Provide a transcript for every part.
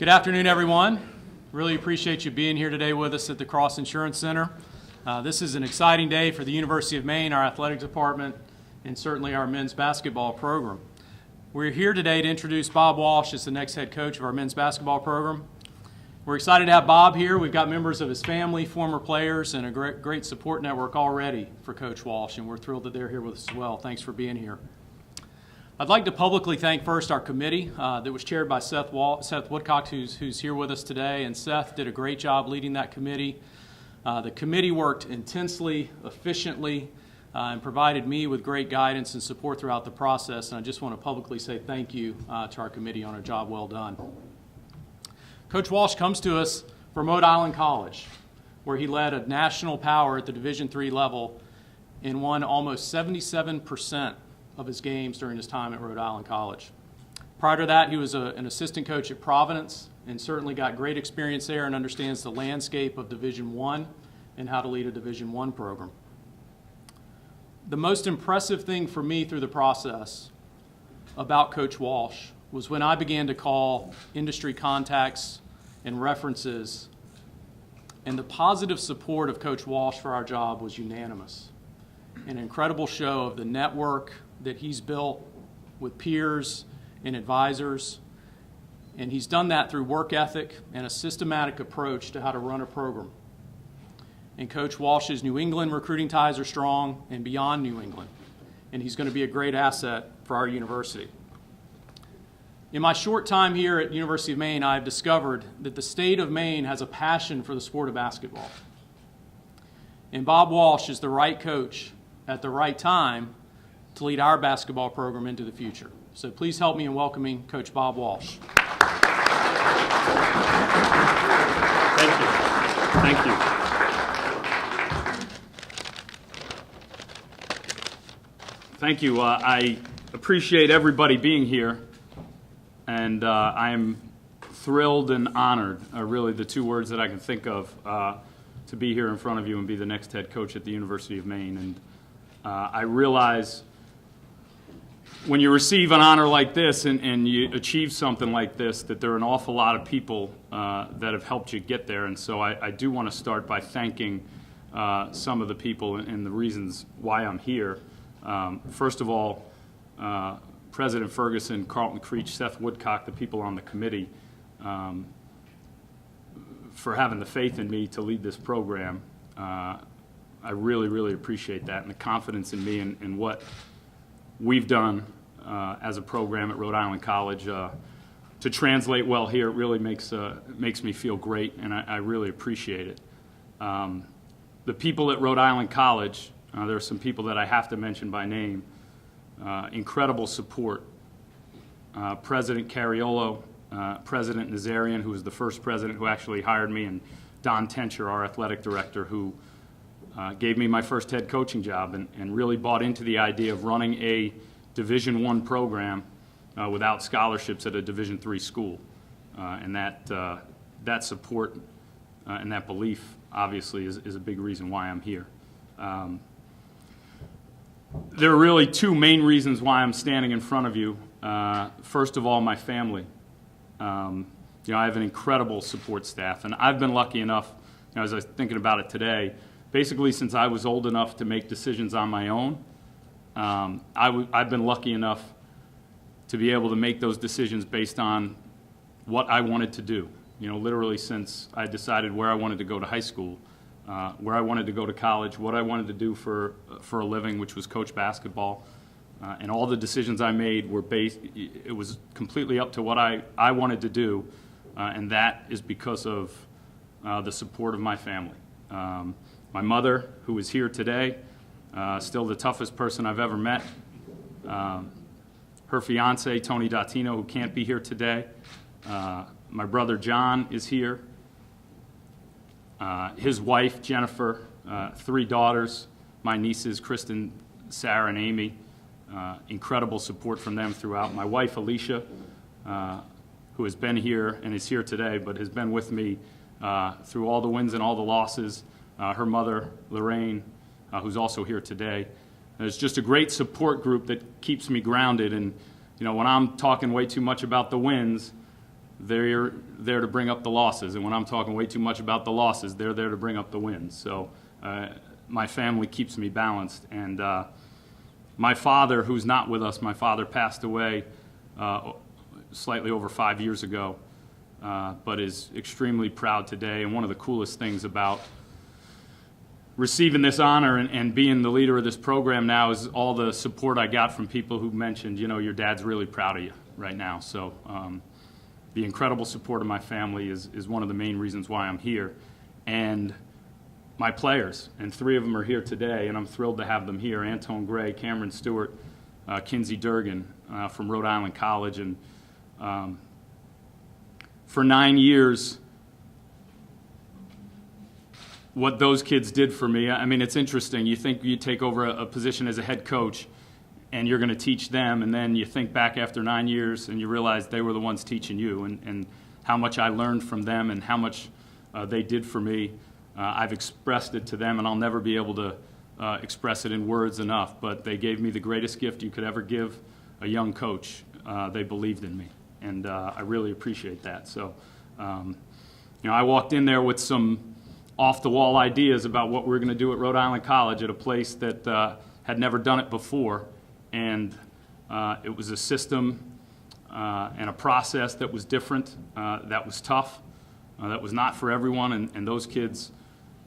Good afternoon, everyone. Really appreciate you being here today with us at the Cross Insurance Center. This is an exciting day for the University of Maine, our athletic department, and certainly our men's basketball program. We're here today to introduce Bob Walsh as the next head coach of our men's basketball program. We're excited to have Bob here. We've got members of his family, former players, and a great support network already for Coach Walsh, and we're thrilled that they're here with us as well. Thanks for being here. I'd like to publicly thank first our committee that was chaired by Seth Woodcock, who's here with us today, and Seth did a great job leading that committee. The committee worked intensely, efficiently, and provided me with great guidance and support throughout the process, and I just want to publicly say thank you to our committee on a job well done. Coach Walsh comes to us from Rhode Island College, where he led a national power at the Division III level and won almost 77% of his games during his time at Rhode Island College. Prior to that, he was an assistant coach at Providence and certainly got great experience there and understands the landscape of Division I and how to lead a Division I program. The most impressive thing for me through the process about Coach Walsh was when I began to call industry contacts and references, and the positive support of Coach Walsh for our job was unanimous. An incredible show of the network that he's built with peers and advisors, and he's done that through work ethic and a systematic approach to how to run a program. And Coach Walsh's New England recruiting ties are strong and beyond New England, and he's going to be a great asset for our university. In my short time here at University of Maine, I've discovered that the state of Maine has a passion for the sport of basketball. And Bob Walsh is the right coach at the right time to lead our basketball program into the future. So please help me in welcoming Coach Bob Walsh. Thank you. Thank you. Thank you. I appreciate everybody being here, and I am thrilled and honored, really the two words that I can think of, to be here in front of you and be the next head coach at the University of Maine. And I realize when you receive an honor like this and you achieve something like this, that there are an awful lot of people that have helped you get there. And so I do want to start by thanking some of the people and the reasons why I'm here. First of all, President Ferguson, Karlton, Creech, Seth Woodcock, the people on the committee, for having the faith in me to lead this program. I really, really appreciate that, and the confidence in me and what we've done as a program at Rhode Island College to translate well here. It really makes me feel great, and I really appreciate it. The people at Rhode Island College, there are some people that I have to mention by name. Incredible support. President Cariolo, President Nazarian, who was the first president who actually hired me, and Don Tencher, our athletic director, who gave me my first head coaching job and really bought into the idea of running a Division I program without scholarships at a Division III school. And that support and that belief, obviously, is a big reason why I'm here. There are really two main reasons why I'm standing in front of you. First of all, my family. I have an incredible support staff, and I've been lucky enough, as I was thinking about it today, basically since I was old enough to make decisions on my own, I've been lucky enough to be able to make those decisions based on what I wanted to do. Literally since I decided where I wanted to go to high school, where I wanted to go to college, what I wanted to do for a living, which was coach basketball. And all the decisions I made were it was completely up to what I wanted to do, and that is because of the support of my family. My mother, who is here today, still the toughest person I've ever met. Her fiance, Tony Dottino, who can't be here today. My brother, John, is here. His wife, Jennifer, 3 daughters, my nieces, Kristen, Sarah, and Amy. Incredible support from them throughout. My wife, Alicia, who has been here and is here today, but has been with me through all the wins and all the losses. Her mother, Lorraine, who's also here today. There's just a great support group that keeps me grounded. And when I'm talking way too much about the wins, they're there to bring up the losses. And when I'm talking way too much about the losses, they're there to bring up the wins. So my family keeps me balanced. And my father, who's not with us, my father passed away slightly over 5 years ago, but is extremely proud today. And one of the coolest things about receiving this honor and being the leader of this program now is all the support I got from people who mentioned, you know, your dad's really proud of you right now. So the incredible support of my family is one of the main reasons why I'm here. And my players, and 3 of them are here today, and I'm thrilled to have them here: Antone Gray, Cameron Stewart, Kinsey Durgan from Rhode Island College. And for 9 years, what those kids did for me, I mean, it's interesting. You think you take over a position as a head coach and you're going to teach them, and then you think back after 9 years and you realize they were the ones teaching you, and how much I learned from them and how much they did for me. I've expressed it to them, and I'll never be able to express it in words enough, but they gave me the greatest gift you could ever give a young coach. They believed in me, and I really appreciate that. So, you know, I walked in there with some off-the-wall ideas about what we were going to do at Rhode Island College, at a place that had never done it before, and it was a system and a process that was different, that was tough, that was not for everyone, and those kids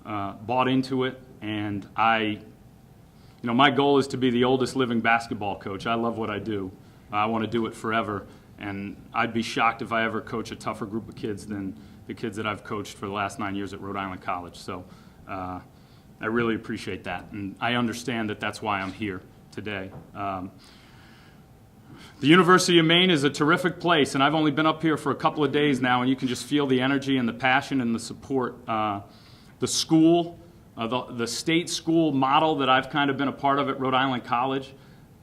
bought into it. And you know, my goal is to be the oldest living basketball coach. I love what I do. I want to do it forever, and I'd be shocked if I ever coach a tougher group of kids than the kids that I've coached for the last 9 years at Rhode Island College. So I really appreciate that, and I understand that that's why I'm here today. The University of Maine is a terrific place, and I've only been up here for a couple of days now, and you can just feel the energy and the passion and the support. The school, the state school model that I've kind of been a part of at Rhode Island College,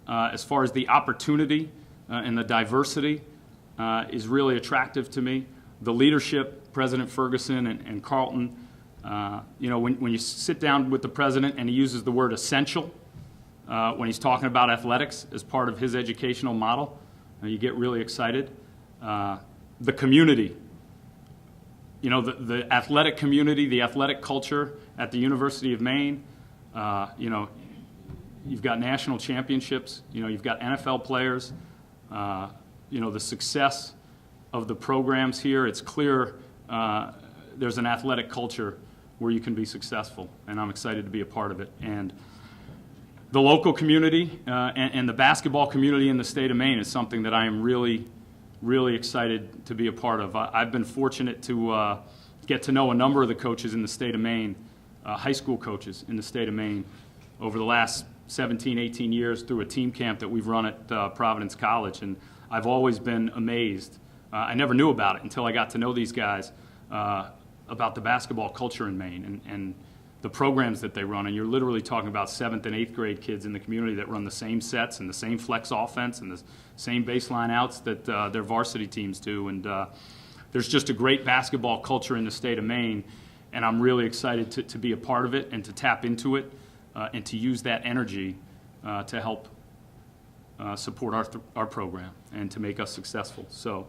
as far as the opportunity and the diversity, is really attractive to me. The leadership, President Ferguson and Karlton, you know, when you sit down with the president and he uses the word essential when he's talking about athletics as part of his educational model, you get really excited. The community, you know, the athletic community, the athletic culture at the University of Maine, you know, you've got national championships, you know, you've got NFL players, you know, the success of the programs here. It's clear there's an athletic culture where you can be successful, and I'm excited to be a part of it. And the local community and the basketball community in the state of Maine is something that I am really, really excited to be a part of. I've been fortunate to get to know a number of the coaches in the state of Maine, high school coaches in the state of Maine, over the last 17, 18 years through a team camp that we've run at Providence College, and I've always been amazed. I never knew about it until I got to know these guys, about the basketball culture in Maine and the programs that they run. And you're literally talking about 7th and 8th grade kids in the community that run the same sets and the same flex offense and the same baseline outs that their varsity teams do. And there's just a great basketball culture in the state of Maine, and I'm really excited to be a part of it and to tap into it and to use that energy to help support our program and to make us successful. So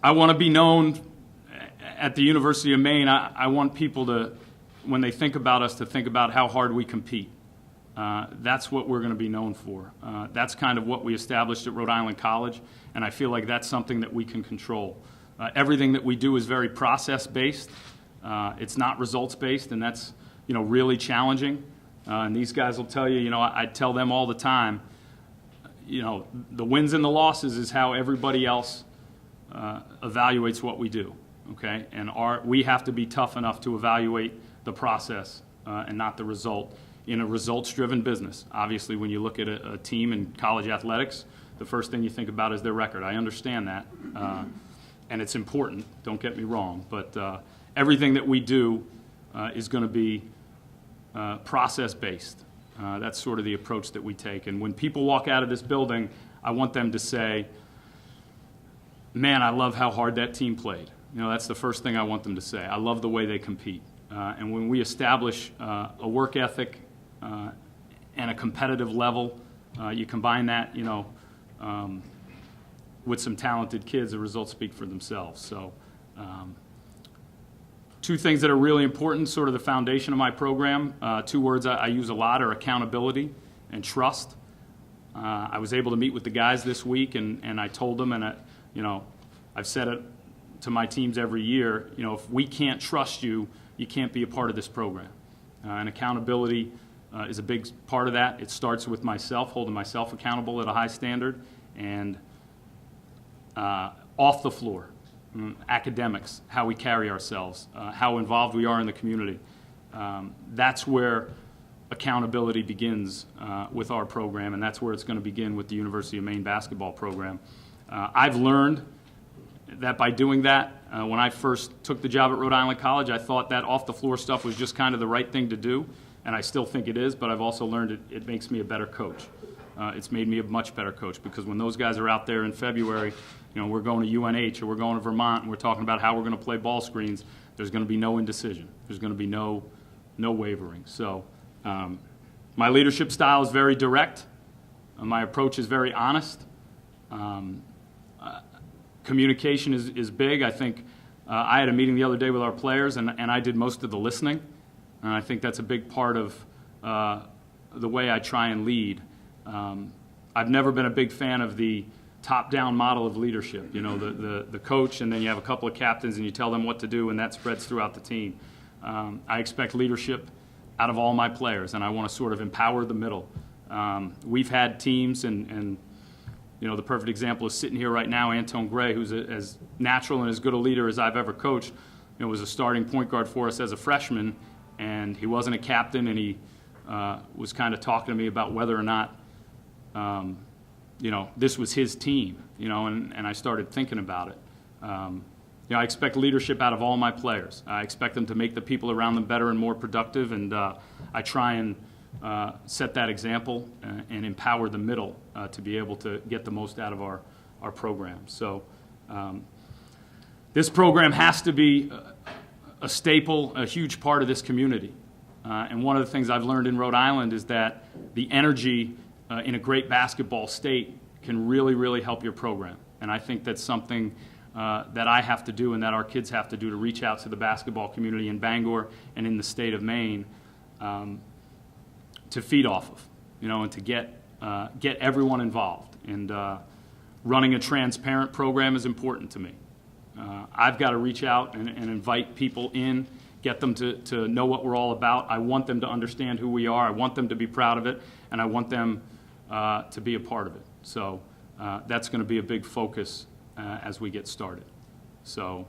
I want to be known at the University of Maine. I want people to, when they think about us, to think about how hard we compete. That's what we're going to be known for. That's kind of what we established at Rhode Island College, and I feel like that's something that we can control. Everything that we do is very process-based. It's not results-based, and that's, you know, really challenging. And these guys will tell you, you know, I tell them all the time, you know, the wins and the losses is how everybody else evaluates what we do, okay? And we have to be tough enough to evaluate the process and not the result in a results-driven business. Obviously, when you look at a team in college athletics, the first thing you think about is their record. I understand that, and it's important, don't get me wrong, but everything that we do is going to be process-based. That's sort of the approach that we take. And when people walk out of this building, I want them to say, man, I love how hard that team played. You know, that's the first thing I want them to say. I love the way they compete. And when we establish a work ethic and a competitive level, you combine that, you know, with some talented kids, the results speak for themselves. So two things that are really important, sort of the foundation of my program, two words I use a lot are accountability and trust. I was able to meet with the guys this week, and I told them, and I've said it to my teams every year, if we can't trust you, you can't be a part of this program. And accountability is a big part of that. It starts with myself, holding myself accountable at a high standard, and off the floor, academics, how we carry ourselves, how involved we are in the community. That's where accountability begins with our program, and that's where it's going to begin with the University of Maine basketball program. I've learned that by doing that, when I first took the job at Rhode Island College, I thought that off-the-floor stuff was just kind of the right thing to do, and I still think it is, but I've also learned it makes me a better coach. It's made me a much better coach, because when those guys are out there in February, we're going to UNH or we're going to Vermont and we're talking about how we're going to play ball screens, there's going to be no indecision. There's going to be no wavering. So my leadership style is very direct. My approach is very honest. Communication is big. I think I had a meeting the other day with our players, and I did most of the listening. And I think that's a big part of the way I try and lead. I've never been a big fan of the top-down model of leadership. The coach, and then you have a couple of captains, and you tell them what to do, and that spreads throughout the team. I expect leadership out of all my players, and I want to sort of empower the middle. We've had teams, and the perfect example is sitting here right now, Anton Gray, who's as natural and as good a leader as I've ever coached. Was a starting point guard for us as a freshman, and he wasn't a captain, and he was kind of talking to me about whether or not this was his team, and I started thinking about it. I expect leadership out of all my players. I expect them to make the people around them better and more productive, and I try and set that example and empower the middle to be able to get the most out of our program. So this program has to be a staple, a huge part of this community. And one of the things I've learned in Rhode Island is that the energy in a great basketball state can really, really help your program. And I think that's something that I have to do and that our kids have to do to reach out to the basketball community in Bangor and in the state of Maine to feed off of, and to get everyone involved. And running a transparent program is important to me. I've got to reach out and invite people in, get them to know what we're all about. I want them to understand who we are. I want them to be proud of it, and I want them to be a part of it. So that's going to be a big focus as we get started. So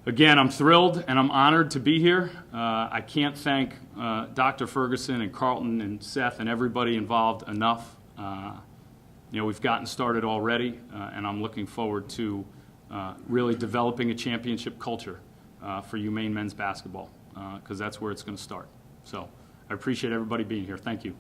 again, I'm thrilled and I'm honored to be here. I can't thank Dr. Ferguson and Karlton and Seth and everybody involved enough. We've gotten started already, and I'm looking forward to really developing a championship culture for Maine men's basketball, because that's where it's going to start. So I appreciate everybody being here. Thank you.